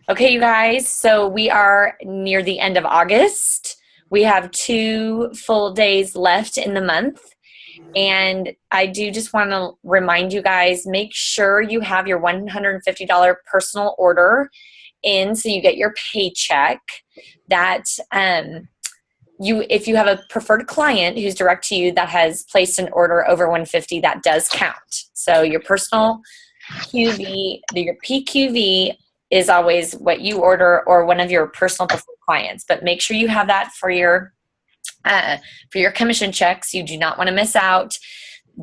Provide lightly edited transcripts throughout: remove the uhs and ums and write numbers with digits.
Okay, you guys, so we are near the end of August. We have 2 full days left in the month. And I do just want to remind you guys, make sure you have your $150 personal order in so you get your paycheck. That if you have a preferred client who's direct to you that has placed an order over 150, that does count. So your personal QV, your PQV is always what you order or one of your personal preferred clients. But make sure you have that for your commission checks. You do not want to miss out.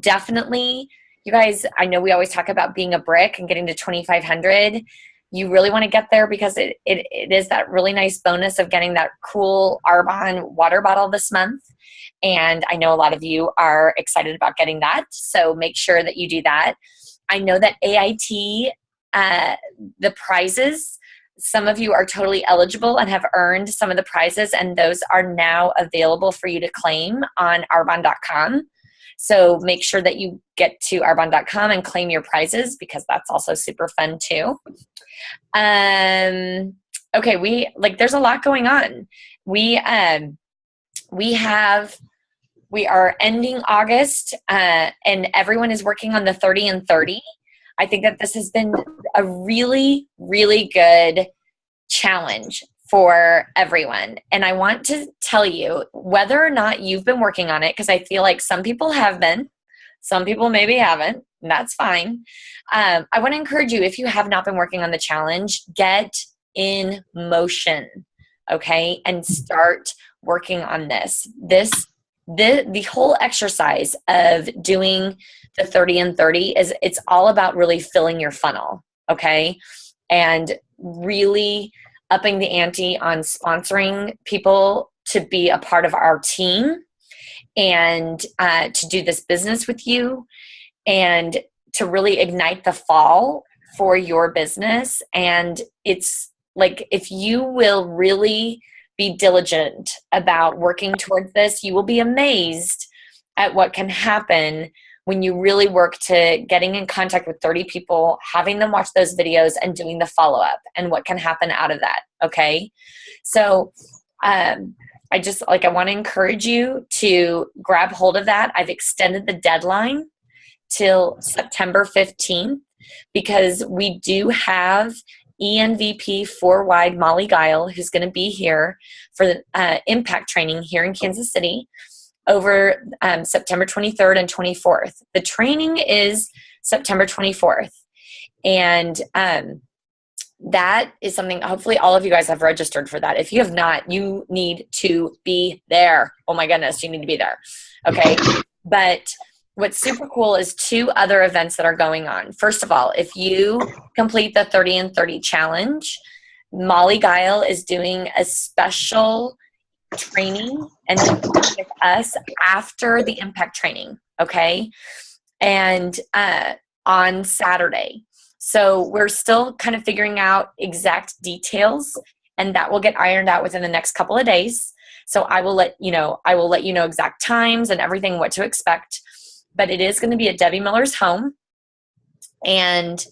Definitely, you guys, I know we always talk about being a brick and getting to 2,500. You really want to get there because it is that really nice bonus of getting that cool Arbonne water bottle this month. And I know a lot of you are excited about getting that. So make sure that you do that. I know that AIT, the prizes, some of you are totally eligible and have earned some of the prizes, and those are now available for you to claim on arbonne.com. So make sure that you get to arbonne.com and claim your prizes because that's also super fun too. Okay, there's a lot going on. We are ending August, and everyone is working on the 30 and 30. I think that this has been a really, really good challenge for everyone. And I want to tell you whether or not you've been working on it, because I feel like some people have been, some people maybe haven't, and that's fine. I want to encourage you, if you have not been working on the challenge, get in motion, okay? And start working on this. The whole exercise of doing the 30 and 30 it's all about really filling your funnel, okay? And really upping the ante on sponsoring people to be a part of our team and to do this business with you and to really ignite the fall for your business. And it's like, if you will really be diligent about working towards this, you will be amazed at what can happen when you really work to getting in contact with 30 people, having them watch those videos and doing the follow-up and what can happen out of that. Okay. So, I want to encourage you to grab hold of that. I've extended the deadline till September 15th because we do have ENVP 4-wide Molly Guile, who's going to be here for the impact training here in Kansas City over September 23rd and 24th. The training is September 24th. And that is something, hopefully all of you guys have registered for that. If you have not, you need to be there. Oh my goodness, you need to be there. Okay. But what's super cool is 2 other events that are going on. First of all, if you complete the 30 and 30 challenge, Molly Guile is doing a special training and with us after the impact training, okay? And on Saturday. So we're still kind of figuring out exact details, and that will get ironed out within the next couple of days. So I will let you know exact times and everything, what to expect. But it is going to be at Debbie Miller's home, and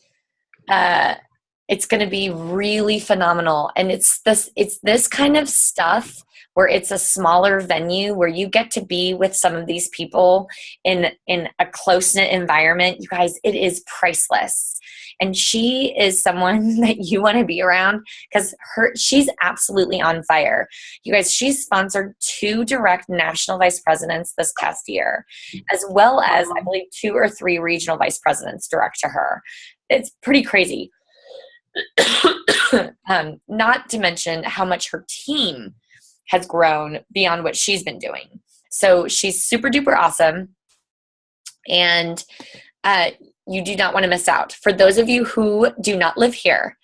it's going to be really phenomenal. And it's this kind of stuff where it's a smaller venue where you get to be with some of these people in a close-knit environment. You guys, it is priceless. And she is someone that you want to be around because she's absolutely on fire. You guys, she's sponsored 2 direct national vice presidents this past year, as well as, I believe, 2 or 3 regional vice presidents direct to her. It's pretty crazy. Not to mention how much her team has grown beyond what she's been doing. So she's super duper awesome. And you do not want to miss out. For those of you who do not live here,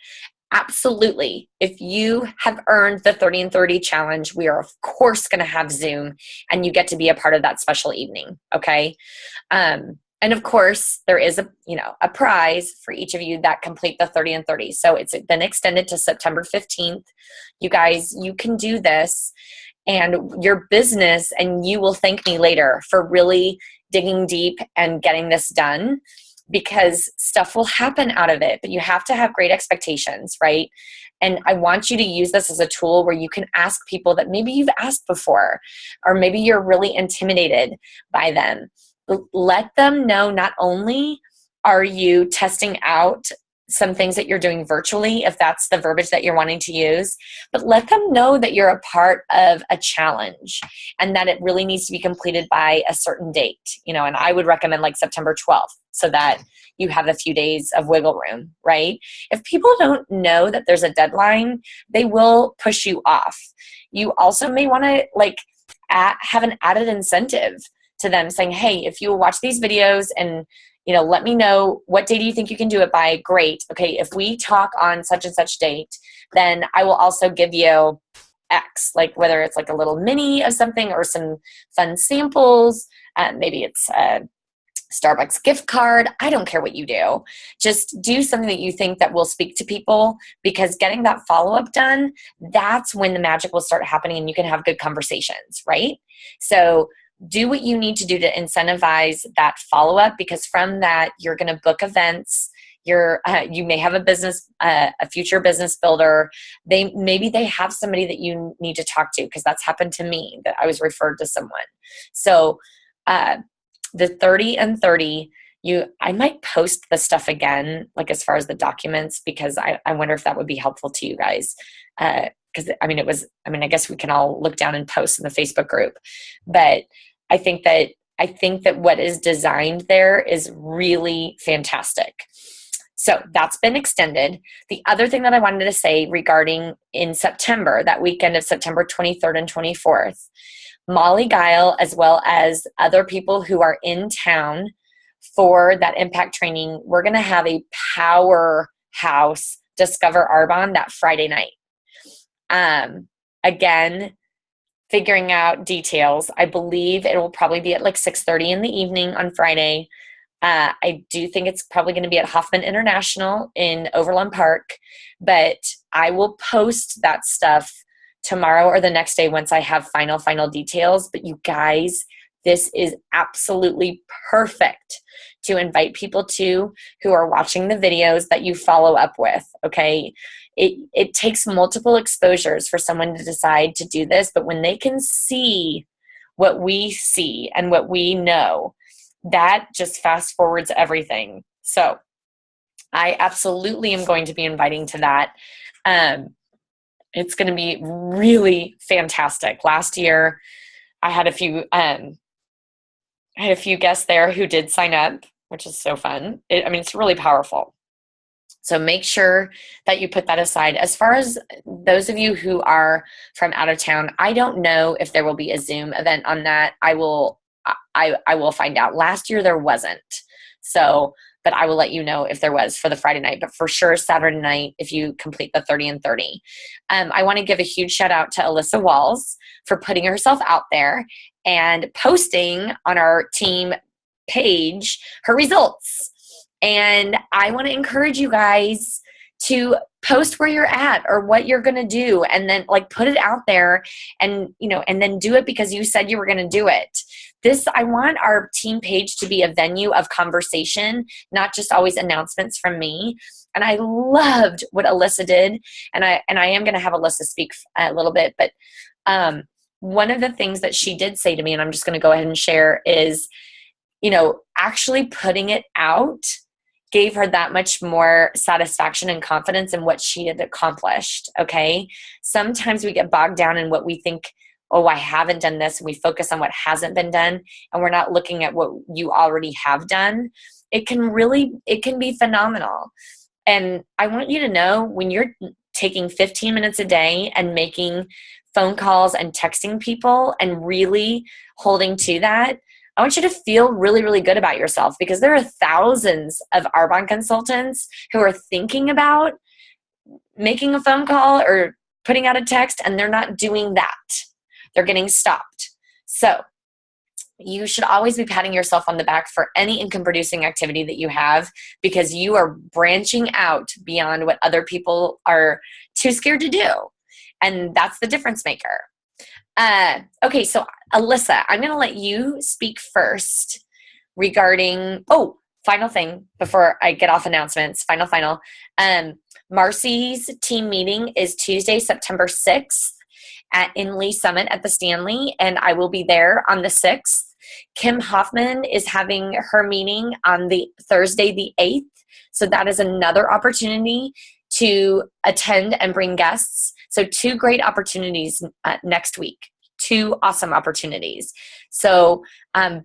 absolutely. If you have earned the 30 and 30 challenge, we are of course going to have Zoom, and you get to be a part of that special evening. Okay. And of course there is a prize for each of you that complete the 30 and 30. So it's been extended to September 15th. You guys, you can do this and your business, and you will thank me later for really digging deep and getting this done. because stuff will happen out of it, but you have to have great expectations, right? And I want you to use this as a tool where you can ask people that maybe you've asked before, or maybe you're really intimidated by them. Let them know not only are you testing out some things that you're doing virtually, if that's the verbiage that you're wanting to use, but let them know that you're a part of a challenge and that it really needs to be completed by a certain date, and I would recommend like September 12th so that you have a few days of wiggle room, right? If people don't know that there's a deadline, they will push you off. You also may want to have an added incentive to them saying, hey, if you watch these videos and let me know what day do you think you can do it by. Great. Okay, if we talk on such and such date, then I will also give you X, like whether it's like a little mini of something or some fun samples. Maybe it's a Starbucks gift card. I don't care what you do. Just do something that you think that will speak to people, because getting that follow-up done, that's when the magic will start happening and you can have good conversations, right? So do what you need to do to incentivize that follow-up, because from that, you're going to book events. You may have a business, a future business builder. Maybe they have somebody that you need to talk to, because that's happened to me, that I was referred to someone. So the 30 and 30, I might post the stuff again, like as far as the documents, because I wonder if that would be helpful to you guys. Because I guess we can all look down and post in the Facebook group, but I think that what is designed there is really fantastic. So that's been extended. The other thing that I wanted to say regarding in September, that weekend of September 23rd and 24th, Molly Guile, as well as other people who are in town for that impact training, we're going to have a powerhouse Discover Arbonne that Friday night. Again, figuring out details. I believe it will probably be at like 6:30 in the evening on Friday. I do think it's probably going to be at Hoffman International in Overland Park, but I will post that stuff tomorrow or the next day once I have final details. But you guys, this is absolutely perfect to invite people to who are watching the videos that you follow up with, okay? It takes multiple exposures for someone to decide to do this, but when they can see what we see and what we know, that just fast forwards everything. So I absolutely am going to be inviting to that. It's going to be really fantastic. Last year, I had a few guests there who did sign up, which is so fun. It's really powerful. So make sure that you put that aside. As far as those of you who are from out of town, I don't know if there will be a Zoom event on that. I will find out. Last year there wasn't. So, but I will let you know if there was for the Friday night, but for sure Saturday night if you complete the 30 and 30. I want to give a huge shout out to Alyssa Walls for putting herself out there and posting on our team page her results. And I want to encourage you guys to post where you're at or what you're going to do, and then put it out there, and and then do it because you said you were going to do it. I want our team page to be a venue of conversation, not just always announcements from me. And I loved what Alyssa did, and I am going to have Alyssa speak a little bit, but one of the things that she did say to me, and I'm just going to go ahead and share, is actually putting it out gave her that much more satisfaction and confidence in what she had accomplished, okay? Sometimes we get bogged down in what we think, oh, I haven't done this, and we focus on what hasn't been done, and we're not looking at what you already have done. It can be phenomenal. And I want you to know, when you're taking 15 minutes a day and making phone calls and texting people and really holding to that, I want you to feel really, really good about yourself, because there are thousands of Arbonne consultants who are thinking about making a phone call or putting out a text, and they're not doing that. They're getting stopped. So you should always be patting yourself on the back for any income-producing activity that you have, because you are branching out beyond what other people are too scared to do. And that's the difference maker. Okay, so Alyssa, I'm going to let you speak first regarding, final thing before I get off announcements, final. Marcy's team meeting is Tuesday, September 6th in Lee Summit at the Stanley, and I will be there on the 6th. Kim Hoffman is having her meeting on the Thursday, the 8th. So that is another opportunity to attend and bring guests. So 2 great opportunities next week. 2 awesome opportunities. So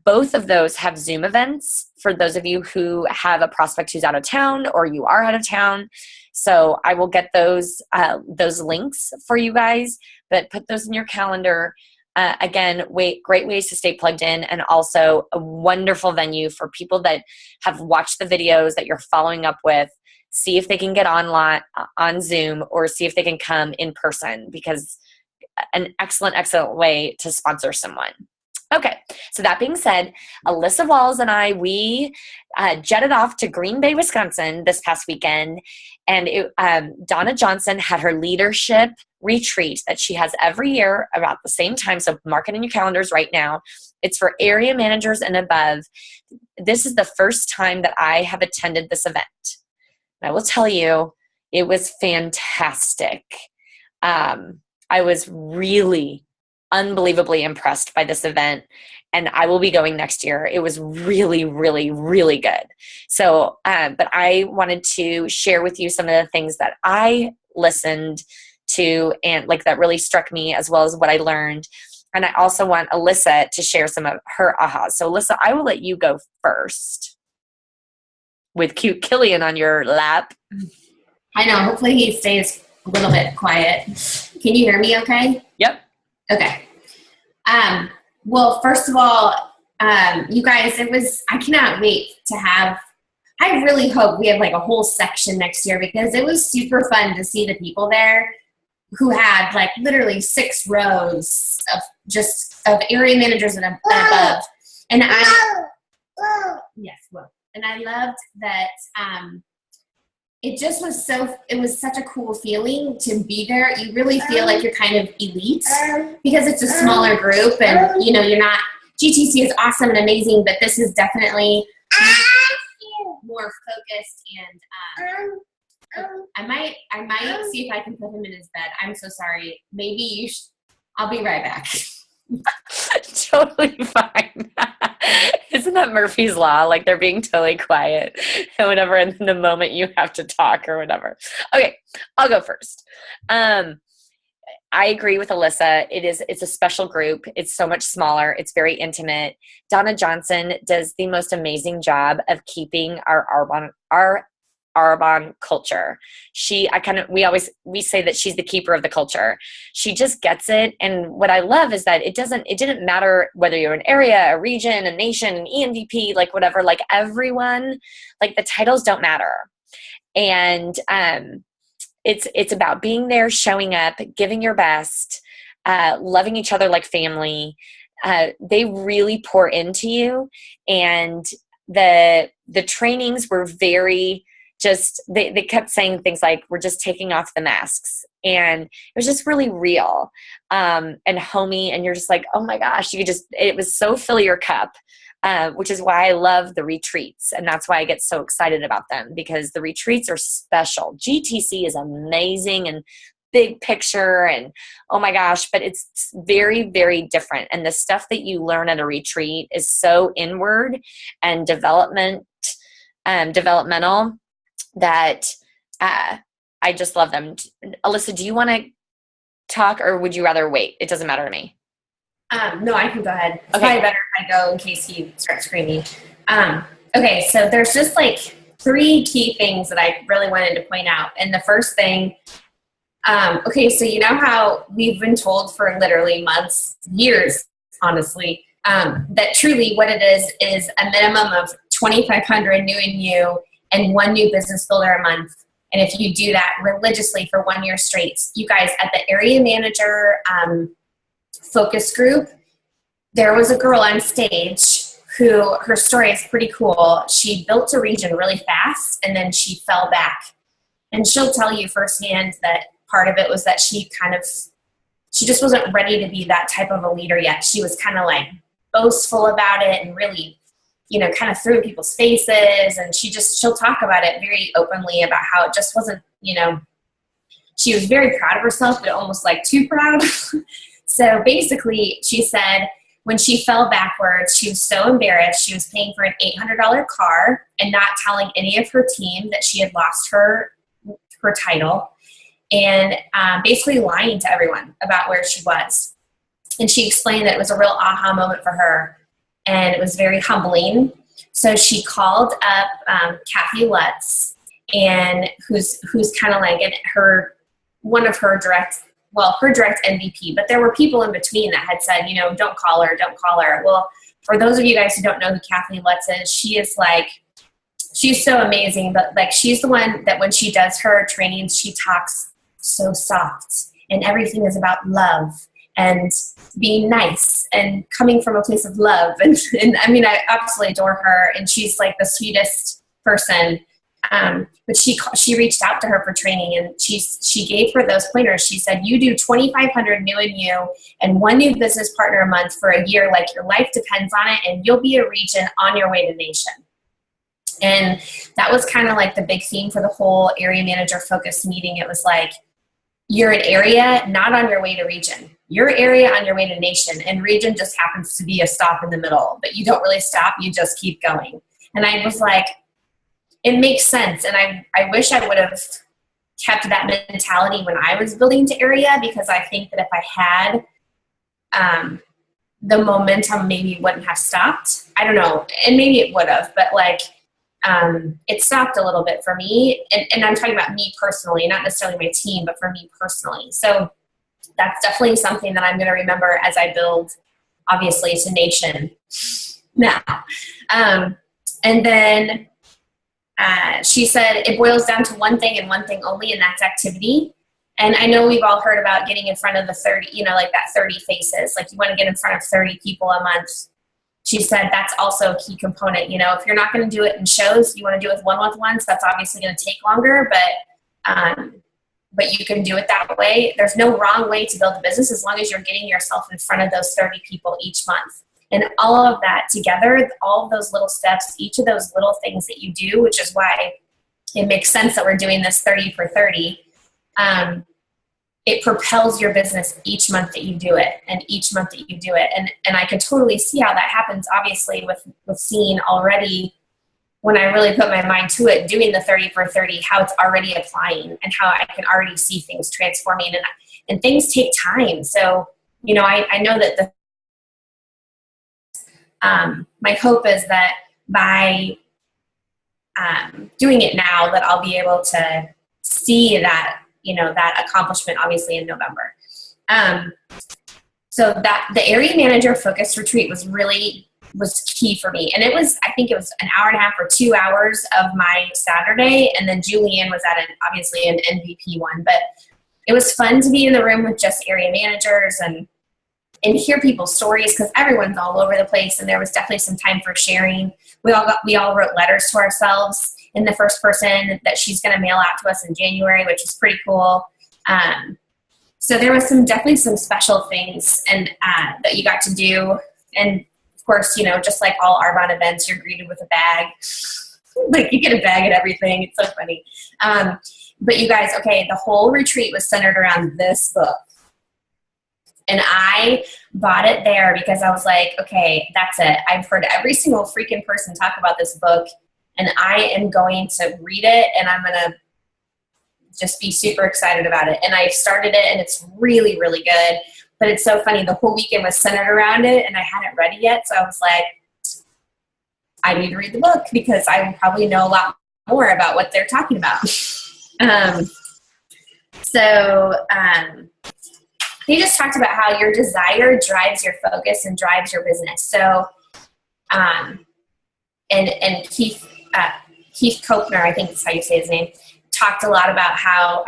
both of those have Zoom events for those of you who have a prospect who's out of town or you are out of town. So I will get those links for you guys, but put those in your calendar. Again, great ways to stay plugged in, and also a wonderful venue for people that have watched the videos that you're following up with. See if they can get online on Zoom, or see if they can come in person, because an excellent way to sponsor someone. Okay, so that being said, Alyssa Walls and I, we jetted off to Green Bay, Wisconsin this past weekend, and Donna Johnson had her leadership retreat that she has every year about the same time, so mark it in your calendars right now. It's for area managers and above. This is the first time that I have attended this event. I will tell you, it was fantastic. I was really unbelievably impressed by this event, and I will be going next year. It was really, really, really good. So, but I wanted to share with you some of the things that I listened to and like that really struck me, as well as what I learned. And I also want Alyssa to share some of her ahas. So Alyssa, I will let you go first with cute Killian on your lap. I know. Hopefully he stays a little bit quiet. Can you hear me okay? Yep. Okay. Well, first of all, you guys, I cannot wait to I really hope we have like a whole section next year, because it was super fun to see the people there who had like literally 6 rows of area managers and above. And I loved that, it was such a cool feeling to be there. You really feel like you're kind of elite because it's a smaller group, and you're not, GTC is awesome and amazing, but this is definitely more focused, and I might see if I can put him in his bed. I'm so sorry. Maybe I'll be right back. Totally fine. Isn't that Murphy's Law? Like they're being totally quiet and whatever, and then the moment you have to talk or whatever. Okay, I'll go first. I agree with Alyssa. It's a special group. It's so much smaller. It's very intimate. Donna Johnson does the most amazing job of keeping our Arbonne culture. We say that she's the keeper of the culture. She just gets it. And what I love is that it didn't matter whether you're an area, a region, a nation, an ENVP, like whatever, like everyone, like the titles don't matter. And it's about being there, showing up, giving your best, loving each other like family. They really pour into you. And the trainings were very they kept saying things like, we're just taking off the masks. And it was just really real and homey. And you're just like, oh my gosh, it was so fill your cup, which is why I love the retreats. And that's why I get so excited about them, because the retreats are special. GTC is amazing and big picture and oh my gosh, but it's very, very different. And the stuff that you learn at a retreat is so inward and developmental that I just love them. Alyssa, do you want to talk, or would you rather wait? It doesn't matter to me. No, I can go ahead. It's okay. Probably better if I go in case you start screaming. Okay, so there's just like 3 key things that I really wanted to point out. And the first thing, okay, so you know how we've been told for literally months, years, honestly, that truly what it is a minimum of 2,500 new and you and 1 new business builder a month. And if you do that religiously for 1 year straight, you guys at the area manager focus group, there was a girl on stage who, her story is pretty cool. She built a region really fast and then she fell back. And she'll tell you firsthand that part of it was that she just wasn't ready to be that type of a leader yet. She was kind of like boastful about it and really kind of threw in people's faces. And she'll talk about it very openly about how it just wasn't, she was very proud of herself, but almost like too proud. So basically she said when she fell backwards, she was so embarrassed. She was paying for an $800 car and not telling any of her team that she had lost her title, and basically lying to everyone about where she was. And she explained that it was a real aha moment for her, and it was very humbling. So she called up Kathy Lutz, and who's kind of like one of her direct MVP, but there were people in between that had said, don't call her. Well, for those of you guys who don't know who Kathy Lutz is, she's so amazing, but like she's the one that when she does her trainings, she talks so soft, and everything is about love and being nice and coming from a place of love. And I mean, I absolutely adore her, and she's like the sweetest person. But she reached out to her for training, and she gave her those pointers. She said, you do 2,500 new and you and one new business partner a month for a year, like your life depends on it, and you'll be a region on your way to nation. And that was kind of like the big theme for the whole area manager focus meeting. It was like, you're an area, not on your way to region. Your area on your way to nation, and region just happens to be a stop in the middle, but you don't really stop, you just keep going. And I was like, it makes sense. And I wish I would have kept that mentality when I was building to area, because I think that if I had the momentum, maybe it wouldn't have stopped. I don't know. And maybe it would have, but like, it stopped a little bit for me. And I'm talking about me personally, not necessarily my team, but for me personally. So that's definitely something that I'm going to remember as I build, obviously, to nation now. And then she said it boils down to one thing and one thing only, and that's activity. And I know we've all heard about getting in front of the 30, like that 30 faces. Like you want to get in front of 30 people a month. She said that's also a key component. If you're not going to do it in shows, you want to do it with one-on-ones. That's obviously going to take longer, but you can do it that way. There's no wrong way to build a business as long as you're getting yourself in front of those 30 people each month. And all of that together, all of those little steps, each of those little things that you do, which is why it makes sense that we're doing this 30 for 30, it propels your business each month that you do it, and each month that you do it. And I can totally see how that happens, obviously, with seeing already, when I really put my mind to it, doing the 30 for 30, how it's already applying and how I can already see things transforming. And things take time. So, I know that my hope is that by doing it now, that I'll be able to see that, that accomplishment, obviously, in November. So that the area manager focus retreat was key for me. And I think it was an hour and a half or 2 hours of my Saturday. And then Julianne was at obviously an MVP one, but it was fun to be in the room with just area managers and hear people's stories, because everyone's all over the place, and there was definitely some time for sharing. We all wrote letters to ourselves in the first person that she's going to mail out to us in January, which is pretty cool. So there was definitely some special things and that you got to do. And of course, just like all Arbonne events, you're greeted with a bag. Like you get a bag and everything. It's so funny. But you guys, okay, the whole retreat was centered around this book. And I bought it there because I was like, okay, that's it. I've heard every single freaking person talk about this book, and I am going to read it, and I'm going to just be super excited about it. And I started it, and it's really, really good. But it's so funny. The whole weekend was centered around it, and I hadn't read it yet. So I was like, I need to read the book because I will probably know a lot more about what they're talking about. He just talked about how your desire drives your focus and drives your business. So, and Keith Kopner, I think is how you say his name, talked a lot about how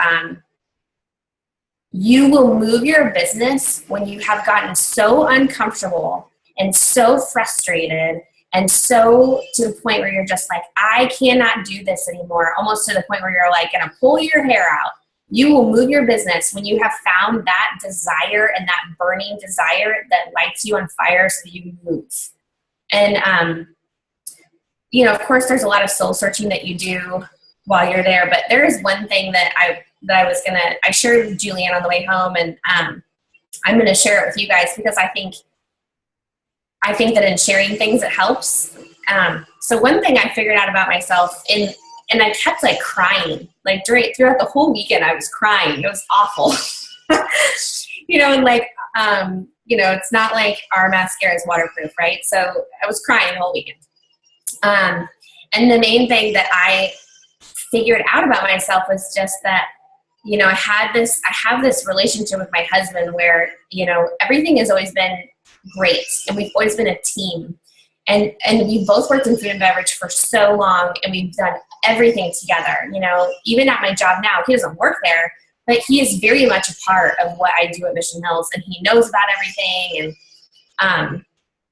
you will move your business when you have gotten so uncomfortable and so frustrated and so to the point where you're just like, I cannot do this anymore, almost to the point where you're like going to pull your hair out. You will move your business when you have found that desire and that burning desire that lights you on fire so you move. And of course there's a lot of soul searching that you do while you're there, but there is one thing that I shared with Julianne on the way home, and I'm going to share it with you guys because I think that in sharing things, it helps. So one thing I figured out about myself, and I kept like crying, like throughout the whole weekend, I was crying. It was awful. And like, it's not like our mascara is waterproof, right? So I was crying the whole weekend. And the main thing that I figured out about myself was just that, I have this relationship with my husband where, everything has always been great, and we've always been a team. And we've both worked in food and beverage for so long, and we've done everything together. Even at my job now, he doesn't work there, but he is very much a part of what I do at Mission Hills, and he knows about everything. And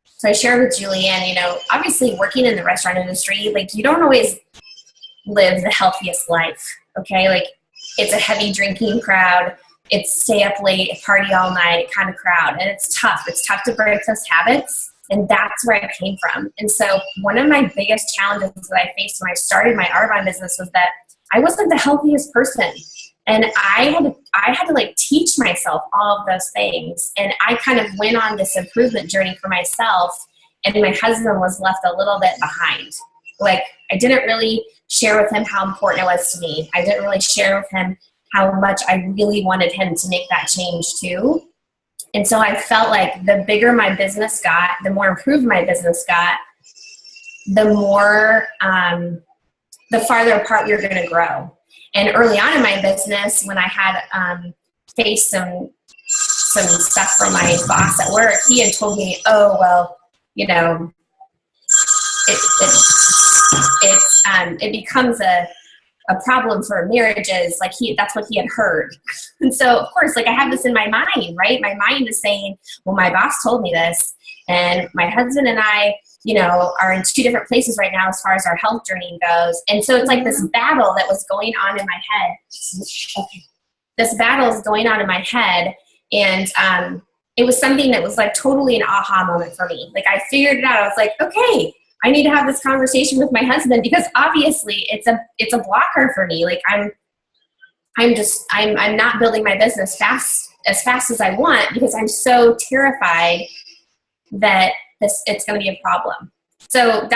so I shared with Julianne, obviously working in the restaurant industry, like you don't always live the healthiest life, okay? Like it's a heavy drinking crowd. It's stay up late, party all night kind of crowd, and it's tough. It's tough to break those habits. And that's where I came from. And so one of my biggest challenges that I faced when I started my Arbonne business was that I wasn't the healthiest person. And I had to like teach myself all of those things. And I kind of went on this improvement journey for myself. And my husband was left a little bit behind. Like I didn't really share with him how important it was to me. I didn't really share with him how much I really wanted him to make that change too. And so I felt like the bigger my business got, the more improved my business got, the more, the farther apart we were going to grow. And early on in my business, when I had faced some stuff from my boss at work, he had told me, oh, well, it becomes a problem for marriages. Like that's what he had heard. And so of course, like I have this in my mind, right? My mind is saying, well, my boss told me this, and my husband and I, are in two different places right now as far as our health journey goes. And so it's like this battle that was going on in my head. Okay. This battle is going on in my head. And it was something that was like totally an aha moment for me. Like I figured it out. I was like, okay, I need to have this conversation with my husband because obviously it's a blocker for me. Like I'm not building my business as fast as I want because I'm so terrified that it's going to be a problem. So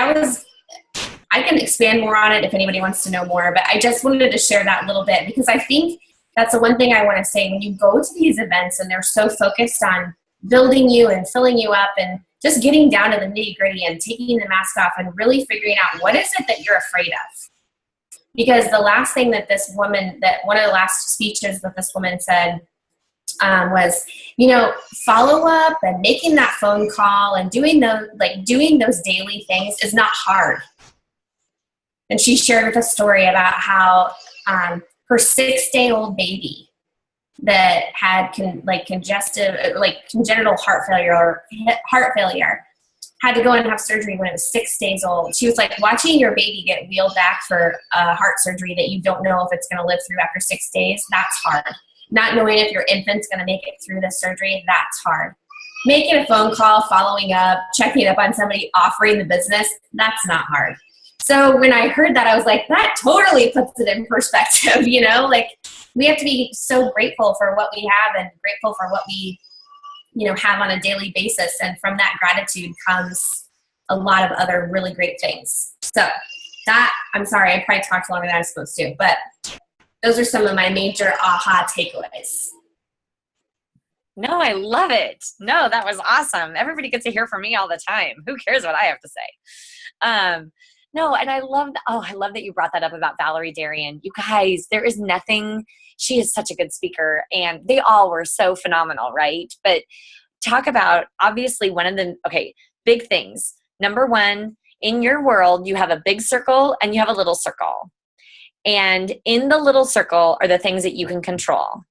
I can expand more on it if anybody wants to know more, but I just wanted to share that little bit because I think that's the one thing I want to say. When you go to these events and they're so focused on building you and filling you up and just getting down to the nitty gritty and taking the mask off and really figuring out what is it that you're afraid of. Because the last thing that one of the last speeches that this woman said was, follow up and making that phone call and doing those daily things is not hard. And she shared with a story about how her 6-day-old baby that had congenital heart failure had to go in and have surgery when it was 6 days old. She was like, watching your baby get wheeled back for a heart surgery that you don't know if it's going to live through after 6 days, that's hard. Not knowing if your infant's going to make it through the surgery, that's hard. Making a phone call, following up, checking up on somebody, offering the business, that's not hard. So when I heard that, I was like, that totally puts it in perspective, like we have to be so grateful for what we have and grateful for what we, have on a daily basis. And from that gratitude comes a lot of other really great things. So I'm sorry, I probably talked longer than I was supposed to, but those are some of my major aha takeaways. No, I love it. No, that was awesome. Everybody gets to hear from me all the time. Who cares what I have to say? No, and I love that you brought that up about Valerie Darien. You guys, there is nothing, she is such a good speaker, and they all were so phenomenal, right? But talk about, obviously, one of the, big things. Number one, in your world, you have a big circle and you have a little circle. And in the little circle are the things that you can control,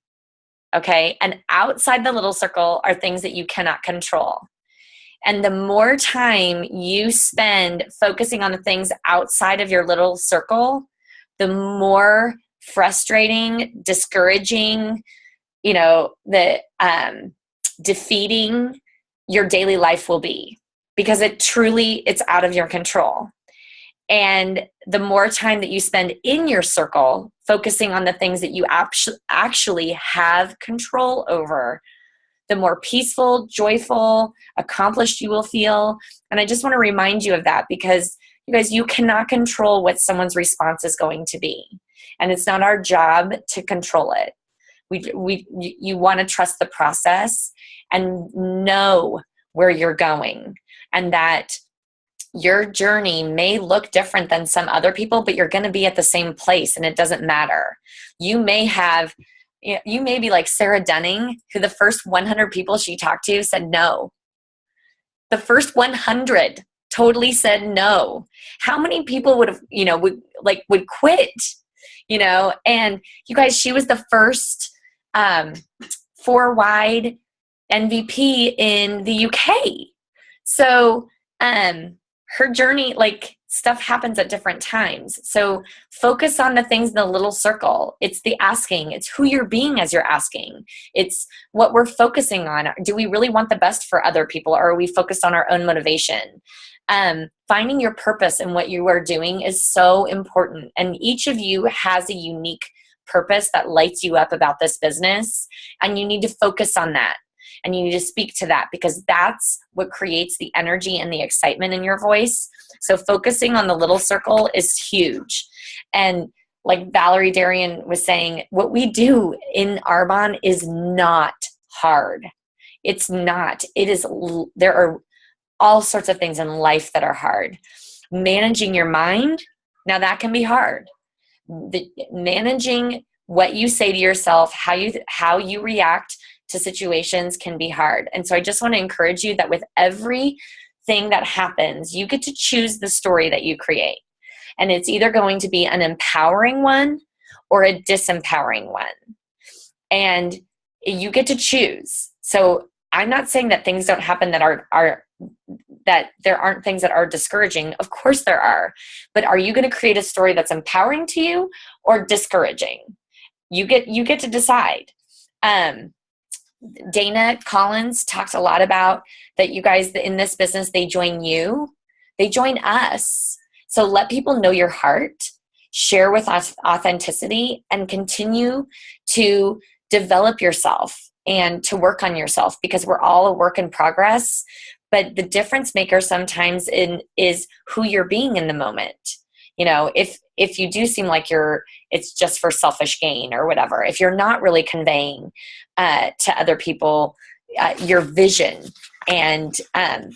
okay? And outside the little circle are things that you cannot control. And the more time you spend focusing on the things outside of your little circle, the more frustrating, discouraging, defeating your daily life will be, because it's out of your control. And the more time that you spend in your circle, focusing on the things that you actually have control over, the more peaceful, joyful, accomplished you will feel. And I just want to remind you of that, because you guys, you cannot control what someone's response is going to be. And it's not our job to control it. You want to trust the process and know where you're going, and that your journey may look different than some other people, but you're going to be at the same place, and it doesn't matter. You may be like Sarah Dunning, who the first 100 people she talked to said no. The first 100 totally said no. How many people would quit, and you guys, she was the first 4-wide MVP in the UK. So, her journey, like, stuff happens at different times. So focus on the things in the little circle. It's the asking. It's who you're being as you're asking. It's what we're focusing on. Do we really want the best for other people, or are we focused on our own motivation? Finding your purpose in what you are doing is so important. And each of you has a unique purpose that lights you up about this business. And you need to focus on that. And you need to speak to that, because that's what creates the energy and the excitement in your voice. So focusing on the little circle is huge. And like Valerie Darian was saying, what we do in Arbonne is not hard. It's not. There are all sorts of things in life that are hard. Managing your mind, now that can be hard. Managing what you say to yourself, how you react to situations can be hard. And so I just want to encourage you that with everything that happens, you get to choose the story that you create. And it's either going to be an empowering one or a disempowering one. And you get to choose. So I'm not saying that things don't happen that there aren't things that are discouraging. Of course there are. But are you going to create a story that's empowering to you or discouraging? You get to decide. Dana Collins talks a lot about that. You guys in this business, they join us. So let people know your heart, share with us authenticity, and continue to develop yourself and to work on yourself, because we're all a work in progress. But the difference maker sometimes is who you're being in the moment. If you do seem like it's just for selfish gain or whatever, if you're not really conveying to other people your vision and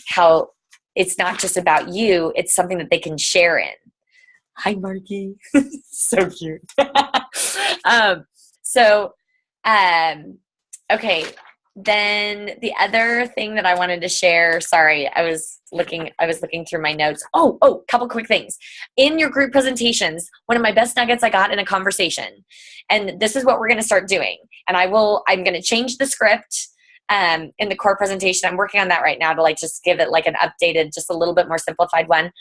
how it's not just about you, it's something that they can share in. Hi, Marky. So cute. Okay. Then the other thing that I wanted to share, sorry, I was looking through my notes. Couple quick things. In your group presentations, one of my best nuggets I got in a conversation, and this is what we're going to start doing. And I'm going to change the script in the core presentation. I'm working on that right now to just give it an updated, just a little bit more simplified one.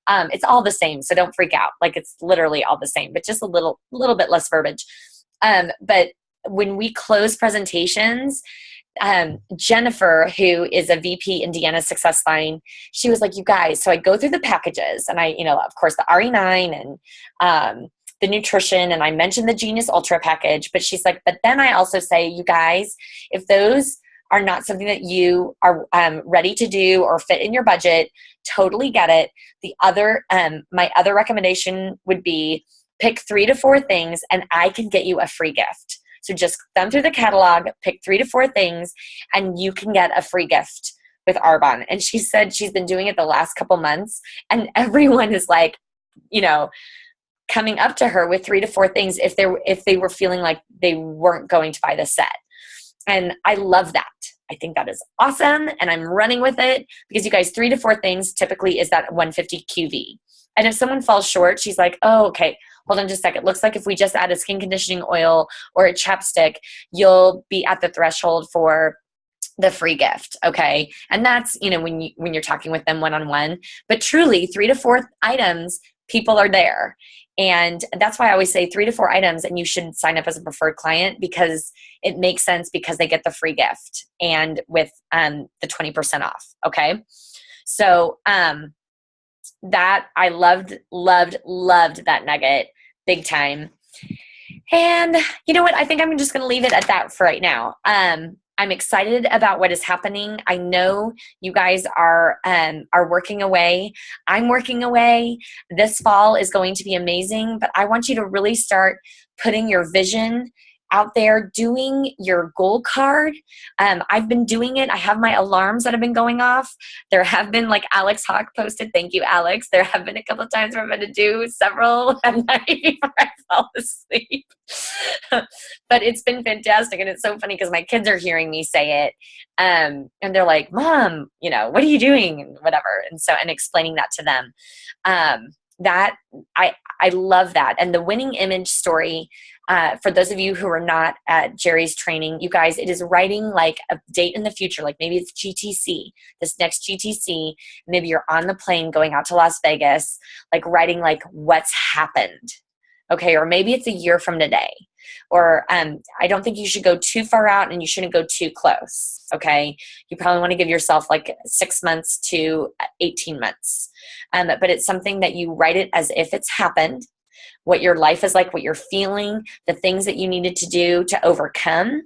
It's all the same, so don't freak out. It's literally all the same, but just a little bit less verbiage. But when we close presentations, Jennifer, who is a VP in Deanna's Success Line, she was like, you guys, so I go through the packages, and I, of course, the RE9 and the nutrition, and I mentioned the Genius Ultra package, but she's like, but then I also say, you guys, if those are not something that you are ready to do or fit in your budget, totally get it. My other recommendation would be pick 3 to 4 things, and I can get you a free gift. So just thumb through the catalog, pick 3 to 4 things, and you can get a free gift with Arbonne. And she said she's been doing it the last couple months, and everyone is coming up to her with 3 to 4 things if they were feeling like they weren't going to buy the set. And I love that. I think that is awesome, and I'm running with it, because you guys, 3 to 4 things typically is that 150 QV. And if someone falls short, she's like, oh, okay, hold on just a second. Looks like if we just add a skin conditioning oil or a chapstick, you'll be at the threshold for the free gift. Okay. And that's, when you're talking with them one-on-one, but truly 3 to 4 items, people are there. And that's why I always say 3 to 4 items, and you should sign up as a preferred client, because it makes sense, because they get the free gift and with the 20% off. Okay. So, that I loved that nugget big time. And you know what? I think I'm just going to leave it at that for right now. I'm excited about what is happening. I know you guys are working away. I'm working away. This fall is going to be amazing, but I want you to really start putting your vision out there, doing your goal card. I've been doing it. I have my alarms that have been going off. There have been, like Alex Hawk posted, thank you, Alex. There have been a couple of times where I'm going to do several at night before I fall asleep. But it's been fantastic. And it's so funny because my kids are hearing me say it. And they're like, Mom, what are you doing? And whatever. And explaining that to them. That I love that. And the winning image story, for those of you who are not at Jerry's training, you guys, it is writing like a date in the future, like maybe it's GTC, this next GTC, maybe you're on the plane going out to Las Vegas, like writing like what's happened. Okay. Or maybe it's a year from today. Or I don't think you should go too far out and you shouldn't go too close. Okay. You probably want to give yourself like 6 months to 18 months. But it's something that you write it as if it's happened, what your life is like, what you're feeling, the things that you needed to do to overcome,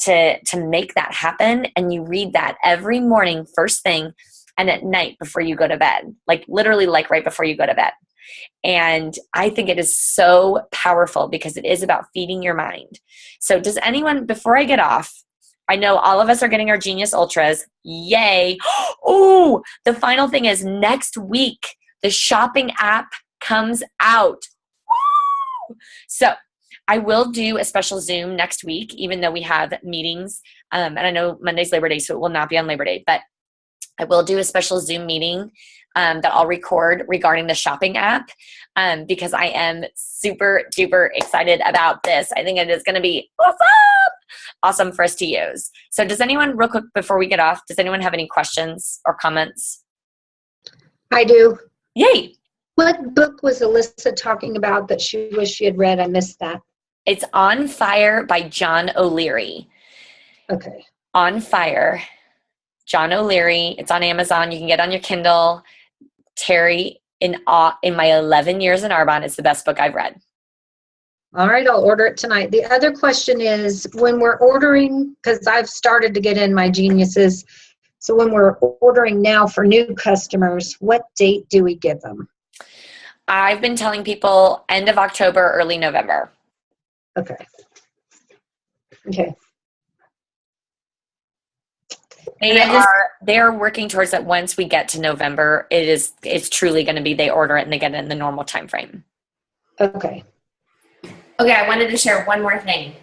to make that happen. And you read that every morning, first thing, and at night before you go to bed, like literally like right before you go to bed. And I think it is so powerful because it is about feeding your mind. So does anyone, before I get off, I know all of us are getting our Genius Ultras. Yay. Oh, the final thing is next week, the shopping app comes out. Woo! So I will do a special Zoom next week, even though we have meetings. And I know Monday's Labor Day, so it will not be on Labor Day, but I will do a special Zoom meeting that I'll record regarding the shopping app because I am super duper excited about this. I think it is going to be awesome for us to use. So does anyone, real quick before we get off, does anyone have any questions or comments? I do. Yay. What book was Alyssa talking about that she wished she had read? I missed that. It's On Fire by John O'Leary. Okay. On Fire, John O'Leary. It's on Amazon. You can get it on your Kindle. Terry, in my 11 years in Arbonne, it's the best book I've read. All right, I'll order it tonight. The other question is, when we're ordering, because I've started to get in my Geniuses, so when we're ordering now for new customers, what date do we give them? I've been telling people end of October, early November. Okay. Okay. They are working towards that. Once we get to November, it's truly going to be, they order it and they get it in the normal time frame. Okay. Okay, I wanted to share one more thing.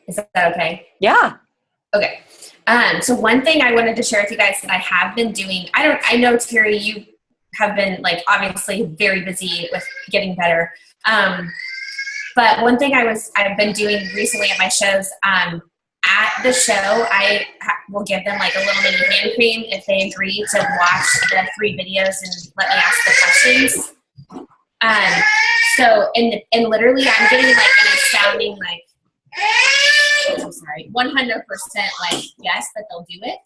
Is that okay? Yeah. Okay. So one thing I wanted to share with you guys that I have been doing, I know, Terry, you have been like obviously very busy with getting better. But one thing I've been doing recently at my shows, at the show, I will give them like a little mini hand cream if they agree to watch the 3 videos and let me ask the questions. So, and literally I'm getting like an astounding, like, I'm sorry, 100% like yes that they'll do it.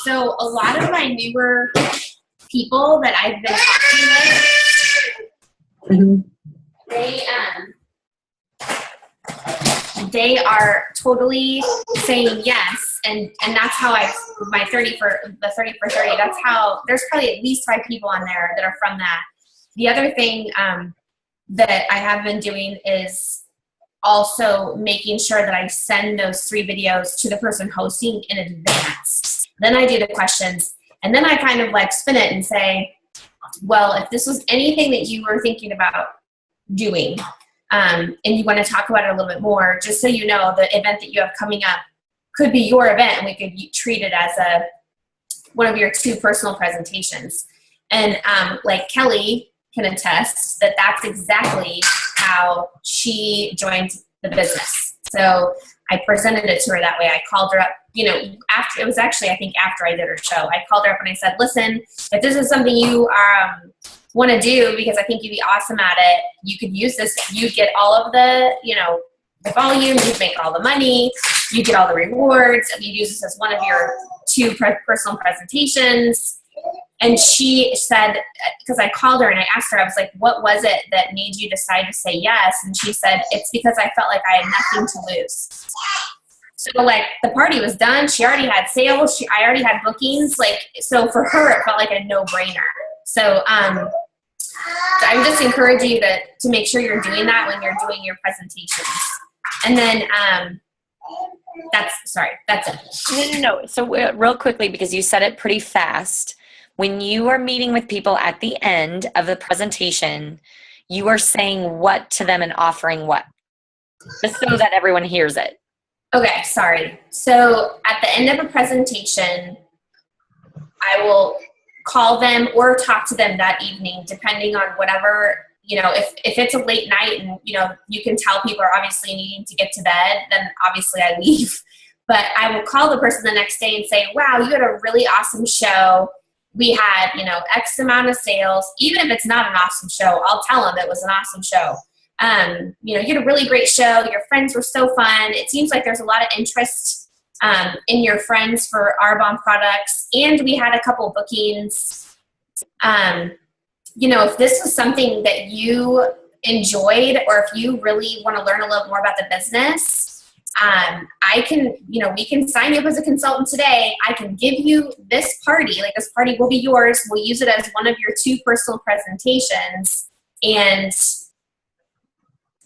So a lot of my newer people that I've been talking with, they are totally saying yes, and that's how my 30 for 30, that's how there's probably at least 5 people on there that are from that. The other thing that I have been doing is also making sure that I send those 3 videos to the person hosting in advance. Then I do the questions, and then I kind of like spin it and say, well, if this was anything that you were thinking about doing, and you want to talk about it a little bit more, just so you know, the event that you have coming up could be your event, and we could treat it as one of your 2 personal presentations. And like Kelly can attest that that's exactly how she joined the business. So I presented it to her that way. I called her up, after, it was actually, I think after I did her show, I called her up and I said, listen, if this is something you want to do, because I think you'd be awesome at it, you could use this, you get all of the, the volume, you make all the money, you get all the rewards, and you use this as one of your 2 personal presentations. And she said, because I called her and I asked her, I was like, what was it that made you decide to say yes? And she said, it's because I felt like I had nothing to lose. So like the party was done. She already had sales. I already had bookings. Like, so for her, it felt like a no-brainer. So I would just encourage you to make sure you're doing that when you're doing your presentations. And then that's it. No. So real quickly, because you said it pretty fast, when you are meeting with people at the end of the presentation, you are saying what to them and offering what, just so that everyone hears it. Okay, sorry. So at the end of a presentation, I will call them or talk to them that evening, depending on whatever, if it's a late night and, you can tell people are obviously needing to get to bed, then obviously I leave. But I will call the person the next day and say, wow, you had a really awesome show. We had, X amount of sales. Even if it's not an awesome show, I'll tell them it was an awesome show. You had a really great show. Your friends were so fun. It seems like there's a lot of interest in your friends for Arbonne products. And we had a couple bookings. If this was something that you enjoyed, or if you really want to learn a little more about the business, I can, we can sign you up as a consultant today. I can give you this party. Like, this party will be yours. We'll use it as one of your 2 personal presentations, and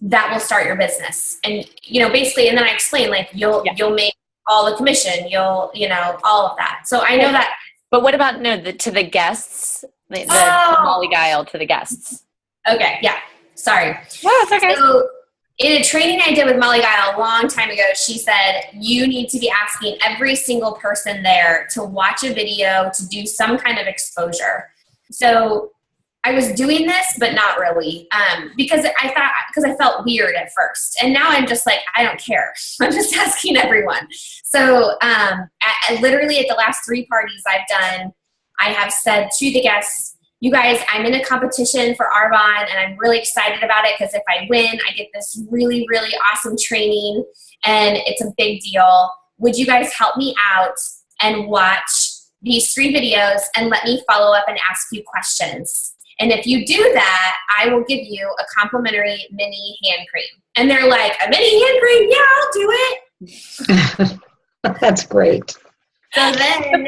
that will start your business. And, basically, and then I explain, like, you'll make all the commission, all of that. So I know that. But what about, to the guests, the Molly Guile to the guests? Okay. Yeah. Sorry. Oh, it's okay. So, in a training I did with Molly Guile a long time ago, she said, you need to be asking every single person there to watch a video, to do some kind of exposure. So I was doing this, but not really, because I felt weird at first. And now I'm just like, I don't care. I'm just asking everyone. So literally at the last 3 parties I've done, I have said to the guests, you guys, I'm in a competition for Arbonne, and I'm really excited about it because if I win, I get this really, really awesome training, and it's a big deal. Would you guys help me out and watch these 3 videos and let me follow up and ask you questions? And if you do that, I will give you a complimentary mini hand cream. And they're like, a mini hand cream? Yeah, I'll do it. That's great. So then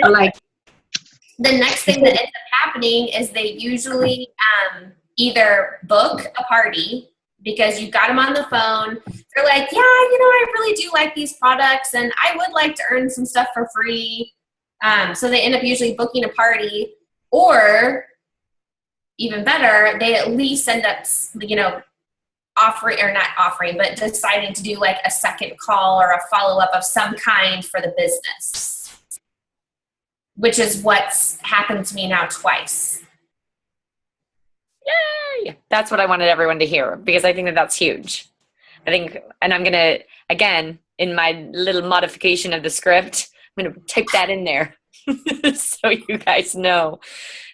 the next thing that ends up happening is they usually either book a party because you've got them on the phone. They're like, yeah, I really do like these products, and I would like to earn some stuff for free. So they end up usually booking a party, or even better, they at least end up, but deciding to do like a second call or a follow-up of some kind for the business, which is what's happened to me now twice. Yay! That's what I wanted everyone to hear, because I think that that's huge. I think, and I'm going to, again, in my little modification of the script, I'm going to type that in there so you guys know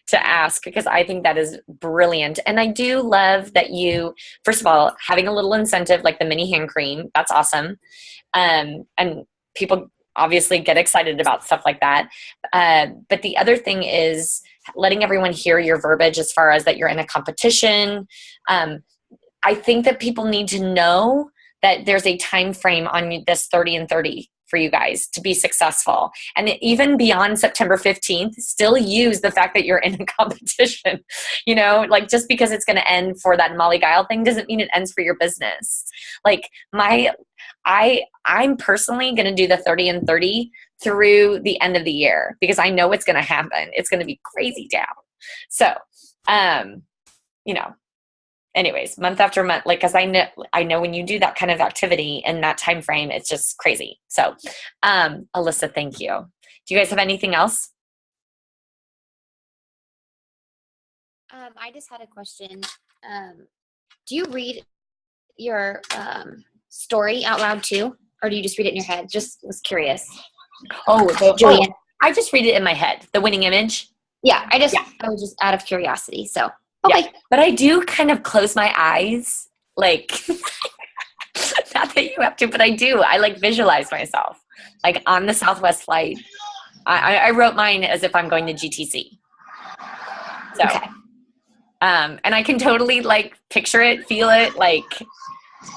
to ask, because I think that is brilliant. And I do love that you, first of all, having a little incentive like the mini hand cream, that's awesome. And people obviously get excited about stuff like that. But the other thing is letting everyone hear your verbiage as far as that you're in a competition. I think that people need to know that there's a time frame on this 30 and 30 for you guys to be successful. And even beyond September 15th, still use the fact that you're in a competition. Like, just because it's going to end for that Molly Guile thing doesn't mean it ends for your business. Like, I'm personally going to do the 30 and 30 through the end of the year, because I know it's going to happen. It's going to be crazy down. So, anyways, month after month, like, cause I know when you do that kind of activity in that time frame, it's just crazy. So, Alyssa, thank you. Do you guys have anything else? I just had a question. Do you read your story out loud too, or do you just read it in your head? Just was curious. Julian. I just read it in my head. The winning image. Yeah, I was just out of curiosity. So, okay. Yeah, but I do kind of close my eyes, like, not that you have to, but I do. I like visualize myself, like on the Southwest flight. I wrote mine as if I'm going to GTC. So, Okay. And I can totally like picture it, feel it, like,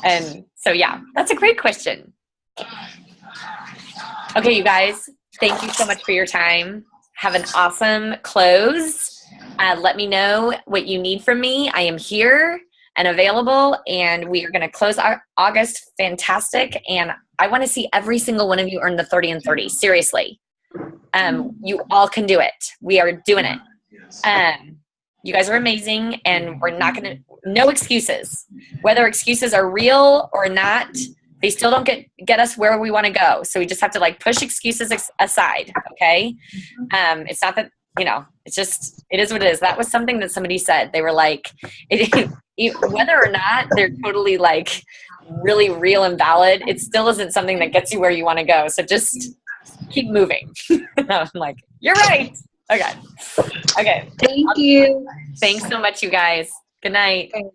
and so yeah, that's a great question. Okay, you guys, thank you so much for your time. Have an awesome close. Let me know what you need from me. I am here and available, and we are going to close our August fantastic. And I want to see every single one of you earn the 30 and 30. Seriously. You all can do it. We are doing it. You guys are amazing, and we're not going to, no excuses. Whether excuses are real or not, they still don't get us where we want to go. So we just have to like push excuses aside. Okay. It's not that, you know, it's just, it is what it is. That was something that somebody said. They were like, whether or not they're totally like really real and valid, it still isn't something that gets you where you want to go. So just keep moving. I'm like, you're right. Okay. Thank you. Thanks so much, you guys. Good night. Okay.